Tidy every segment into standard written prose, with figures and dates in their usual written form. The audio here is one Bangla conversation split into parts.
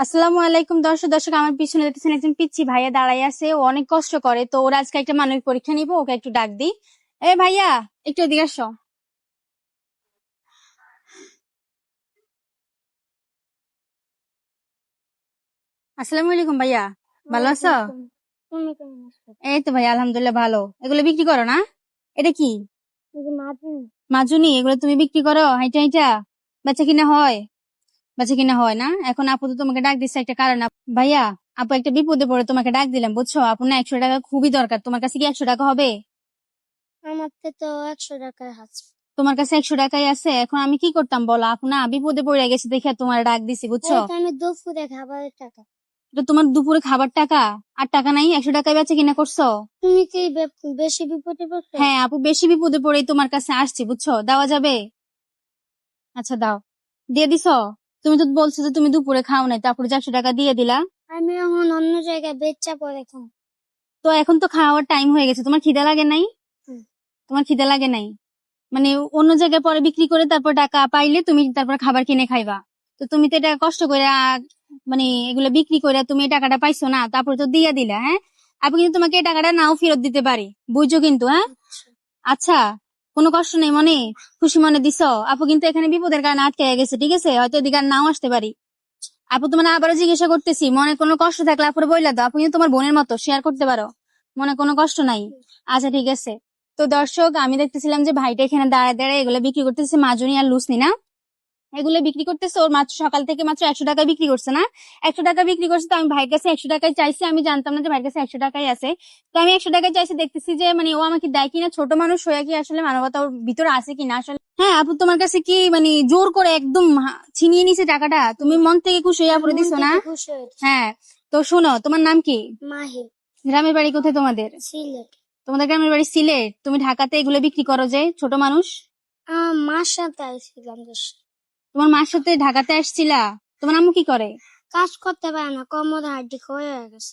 আসসালামু আলাইকুম। দর্শক আমার পিছনে দেখতেছেন একজন পিচ্ছি ভাইয়া দাঁড়াই আছে। ও অনেক কষ্ট করে, তো ওর আজকে একটা মানবিক পরীক্ষা নিব, ওকে একটু ডাক দিই। ভাইয়া, একটু এদিকে আসো। আসসালামু আলাইকুম ভাইয়া, ভালো আছো? তুমি কেমন আছো? এই তো ভাইয়া, আলহামদুলিল্লাহ ভালো। এগুলো বিক্রি করো না? এটা কি এই যে মাদুন। মাজুনি? এগুলো তুমি বিক্রি করো হাইটা হাইটা? বেচা কিনা হয়? বেচা কিনা হয় না? এখন আপু তো তোমাকে ডাক দিচ্ছে একটা কারণ। ভাইয়া, আপু একটা বিপদে পড়ে তোমাকে ডাক দিলাম, বুঝছো? আপু না 100 টাকা খুবই দরকার। তোমার কাছে কি 100 টাকা হবে? আমার তো 100 টাকার আছে। তোমার কাছে 100 টাকাই আছে? এখন আমি কি করতাম বলো? আপু না বিপদে পড়ে গেছে দেখে তোমার ডাক দিছি, বুঝছো? এটা আমি দুপুরে খাবারের টাকা। এটা তোমার দুপুরে খাবার টাকা? আর টাকা নাই? 100 টাকায় বেচা কিনা করছো? তুমি কি বেশি বিপদে পড়ছো? হ্যাঁ আপু, বেশি বিপদে পড়েই তোমার কাছে আসছি, বুঝছো? দেওয়া যাবে? আচ্ছা দাও। দিয়ে দিছো? তুমি তো বলছো যে তুমি দুপুরে খাও নাই, তারপরে 400 টাকা দিয়ে দিলা। আমি এখন অন্য জায়গায় বেচা পড়ে খাও। তো এখন তো খাওয়ার টাইম হয়ে গেছে, তোমার খিদে লাগে নাই? তোমার খিদে লাগে নাই? মানে অন্য জায়গায় পরে বিক্রি করে তারপর টাকা পাইলে তুমি তারপর খাবার কিনে খাইবা। তো তুমি তো এটা কষ্ট করে মানে এগুলো বিক্রি করে তুমি এই টাকাটা পাইছো না, তারপরে তো দিয়ে দিলা। হ্যাঁ, আপনি কিন্তু তোমাকে এই টাকাটা নাও ফেরত দিতে পারি, বুঝছো কিন্তু? হ্যাঁ, আচ্ছা, কোনো কষ্ট নেই মনে, খুশি মনে দিছো। আপু কিন্তু এখানে বিপদের কারণে আটকে গেছে, ঠিক আছে? হয়তো এদিকে আর নাও আসতে পারি। আপু তোমার আবারও জিজ্ঞাসা করতেছি, মনে কোনো কষ্ট থাকলে আপুরে বইলা দাও। আপু কিন্তু তোমার বোনের মতো, শেয়ার করতে পারো, মনে কোনো কষ্ট নাই। আচ্ছা ঠিক আছে। তো দর্শক, আমি দেখতেছিলাম যে ভাইটা এখানে দাঁড়ায় দাঁড়ায় এগুলো বিক্রি করতেছে, মাজুনি আর লুসনি না, এগুলো বিক্রি করতেছে। ওর মাত্র সকাল থেকে মাত্র 100 টাকা বিক্রি করছে না, 100 টাকা বিক্রি করছে। তো আমি ভাইয়ের কাছে 100 টাকায় চাইছি, আমি জানতাম না যে ভাইয়ের কাছে 100 টাকাই আছে। তো আমি 100 টাকায় চাইছি, দেখতেছি যে মানে ও আমাকে দেয় কিনা, ছোট মানুষ হয়ে কি আসলে মানবতা ওর ভিতরে আছে কিনা আসলে। হ্যাঁ আপু, তোমার কাছে কি মানে জোর করে একদম ছিনিয়ে নিছে টাকাটা? তুমি মন থেকে খুশি হয়ে পড়ে দিছো না? খুশি হয়েছি। হ্যাঁ। তো শোনো, তোমার নাম কি? মাহি। গ্রামের বাড়ি কোথায় তোমাদের? সিলেট। তোমাদের গ্রামের বাড়ি সিলেট? তুমি ঢাকাতে এগুলো বিক্রি করো যে, ছোট মানুষ? আমার মার সাথে আইছিলাম দেশে। তোমার মার সাথে ঢাকাতে আসছিলা? তোমার আম্মু কি করে? কাজ করতে পারে না, কোমরে হাড্ডি ক্ষয় হয়ে গেছে।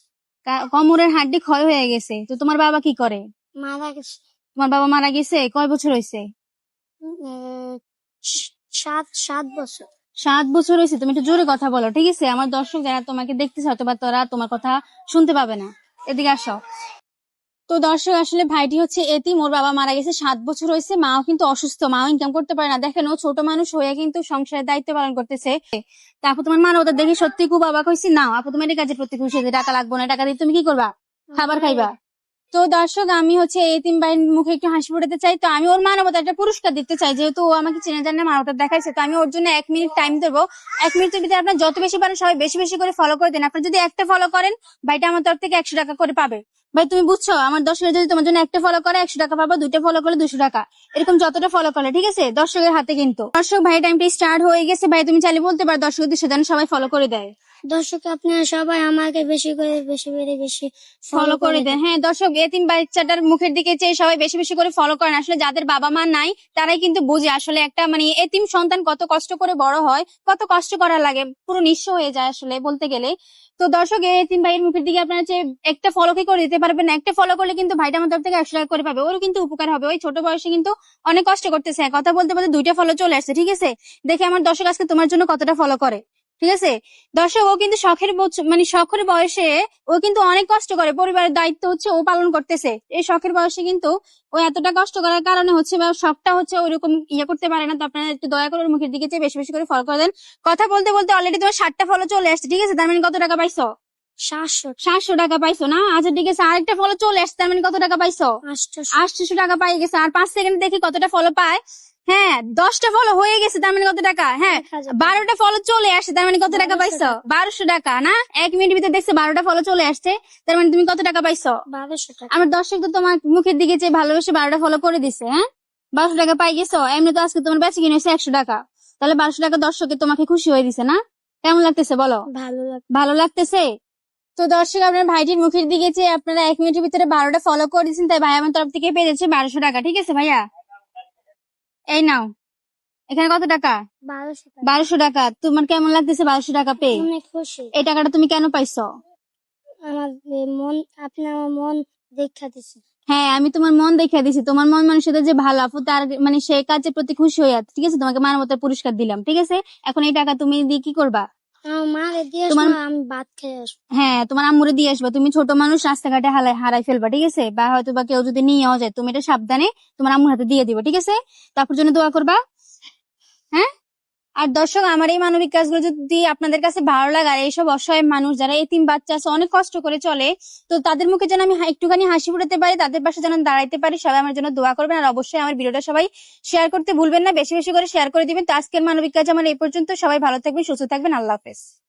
কোমরের হাড্ডি ক্ষয় হয়ে গেছে? তো তোমার বাবা কি করে? মারা গেছে। তোমার বাবা মারা গেছে কয় বছর হয়েছে? উম, 7 বছর। 7 বছর হয়েছে? তুমি একটু জোরে কথা বলো, ঠিক আছে? আমার দর্শক যারা তোমাকে দেখতেছে হয়তো বা তোরা তোমার কথা শুনতে পাবে না। এদিকে আসো। তো দর্শক, আসলে ভাইটি হচ্ছে এতিম, ওর বাবা মারা গেছে, 7 বছর হয়েছে। মাও কিন্তু অসুস্থ, মাও ইনকাম করতে পারে না। দেখেন, ও ছোট মানুষ হয়ে কিন্তু সংসারের দায়িত্ব পালন করতেছে। তা আপু, তোমার মানবতা দেখে সত্যি খুব অবাক হয়েছি। না আপু, তোমার এই কাজের প্রতি খুশি হয়েছে। টাকা লাগবে না, টাকা দিয়ে তুমি কি করবা? খাবার খাইবা। তো দর্শক, আমি হচ্ছে এতিম ভাইয়ের মুখে একটু হাসি ফোটাতে চাই। তো আমি ওর মানবতা একটা পুরস্কার দিতে চাই, যেহেতু ও আমাকে চেনে জানে মানবতা দেখাইছে। তো আমি ওর জন্য 1 মিনিট টাইম দেবো। 1 মিনিটের ভিতরে আপনার যত বেশি পারেন সবাই বেশি বেশি করে ফলো করে দেন। আপনি যদি একটা ফলো করেন, ভাইটা আমার তরফ থেকে 100 টাকা করে পাবে। ভাই তুমি বুঝছো? আমার দর্শকের যদি তোমার জন্য একটা ফলো করে 100 টাকা পাবো, 2টা ফলো করলে 200 টাকা, এরকম যতটা ফলো করলে, ঠিক আছে? দর্শকের হাতে কিন্তু। দর্শক ভাই, টাইমটা স্টার্ট হয়ে গেছে। ভাই তুমি চাইলে বলতে পারো দর্শকদের সেজন্য সবাই ফলো করে দেয়। দর্শক আপনারা সবাই আমাকে বেশি করে বেশি ফলো করে দেন। হ্যাঁ দর্শক, এতিম বাচ্চাটার মুখের দিকে চেয়ে সবাই বেশি বেশি করে ফলো করেন। আসলে যাদের বাবা মা নাই তারাই কিন্তু বুঝে আসলে একটা মানে এতিম সন্তান কত কষ্ট করে বড় হয়, কত কষ্ট করা লাগে, পুরো নিঃস্ব হয়ে যায় আসলে বলতে গেলে। তো দর্শক, এই এতিম ভাইয়ের মুখের দিকে আপনারা যে একটা ফলো কি করে দিতে পারবেন না? একটা ফলো করলে কিন্তু ভাইটা আমার তরফ থেকে 100 টাকা করে পাবে, ওরও কিন্তু উপকার হবে। ওই ছোট বয়সে কিন্তু অনেক কষ্ট করতেছে, কথা বলতে বলতে 2টা ফলো চলে আসছে, ঠিক আছে? দেখে আমার দর্শক আজকে তোমার জন্য কতটা ফলো করে, ঠিক আছে? দর্শক, ও কিন্তু মানে শখের বয়সে ও কিন্তু অনেক কষ্ট করে, পরিবারের দায়িত্ব হচ্ছে ও পালন করতেছে। এই শখের বয়সে কিন্তু ও এতটা কষ্ট করার কারণে হচ্ছে বা শখটা হচ্ছে ওইরকম ইয়ে করতে পারে না। তো আপনারা একটু দয়া করে ওর মুখের দিকে চেয়ে বেশি বেশি করে ফলো করে দেন। কথা বলতে বলতে অলরেডি তোমার 7টা ফলো চলে আসছে, ঠিক আছে? তার মানে কত টাকা পাইছো? 700। 700 টাকা পাইছো না? আচ্ছা ঠিক আছে, আরেকটা ফলো চলে আসছে, তার মানে কত টাকা পাইছো? 800 টাকা পাই গেছে। আর 5 সেকেন্ড দেখি কতটা ফলো পায়। হ্যাঁ, 10টা ফলো হয়ে গেছে, তার মানে কত টাকা? হ্যাঁ, 12টা ফলো চলে আসছে, তার মানে কত টাকা পাইছো? 1200 টাকা না? 1 মিনিট ভিতরে দেখছে 12টা ফলো চলে আসছে, তার মানে তুমি কত টাকা পাইছো? 1200 টাকা। আমার দর্শক তো তোমার মুখের দিকে যে ভালোবেসে 12টা ফলো করে দিছে। হ্যাঁ, 1200 টাকা পাই গেছো। এমনি তো আজকে তোমার বেঁচে কিনে হয়েছে 100 টাকা, তাহলে 1200 টাকা দর্শকে তোমাকে খুশি হয়ে দিছে না? কেমন লাগতেছে বলো? ভালো লাগতেছে? তো দর্শক, আপনার ভাইটির মুখের দিকে যে আপনারা 1 মিনিটের ভিতরে 12টা ফলো করে দিচ্ছেন, তাই ভাই আমার তরফ থেকে পেয়েছে 1200 টাকা, ঠিক আছে ভাইয়া? এই নাও, এখানে কত টাকা? 1200 টাকা। 1200 টাকা। তোমার কেমন লাগতেছে 1200 টাকা পেয়ে? অনেক খুশি। এই টাকাটা তুমি কেন পাইছো? আমার মন, আপনি আমার মন দেখা দিছে। হ্যাঁ, আমি তোমার মন দেখিয়ে দিছি। তোমার মন মানুষের যে ভালো আপু, তার মানে সেই কাজের প্রতি খুশি হয়ে আছে, ঠিক আছে? তোমাকে মানবতার পুরস্কার দিলাম, ঠিক আছে? এখন এই টাকা তুমি দিয়ে কি করবা? আমার মারে দিয়ে তোমার- আমি ভাত খেয়ে আসবো। হ্যাঁ, তোমার আম্মুরে দিয়ে আসবা। তুমি ছোট মানুষ, রাস্তাঘাটে হারাই ফেলবা, ঠিক আছে? বা হয়তো বা কেউ যদি নিয়েও যায়, তুমি এটা সাবধানে তোমার আম্মুর হাতে দিয়ে দিবা, ঠিক আছে? তারপর জন্য দোয়া করবা। হ্যাঁ। আর দর্শক, আমার এই মানবিক কাজগুলো যদি আপনাদের কাছে ভালো লাগে, আর এইসব অসহায় মানুষ যারা এতিম বাচ্চা আছে, অনেক কষ্ট করে চলে, তো তাদের মুখে যেন আমি একটুখানি হাসি ফুটাতে পারি, তাদের পাশে যেন দাঁড়াইতে পারি, সবাই আমার জন্য দোয়া করবেন। আর অবশ্যই আমার ভিডিওটা সবাই শেয়ার করতে ভুলবেন না, বেশি বেশি করে শেয়ার করে দিবেন। তো আজকের মানবিক কাজ আমার এই পর্যন্ত। সবাই ভালো থাকবেন, সুস্থ থাকবেন, আল্লাহ হাফেজ।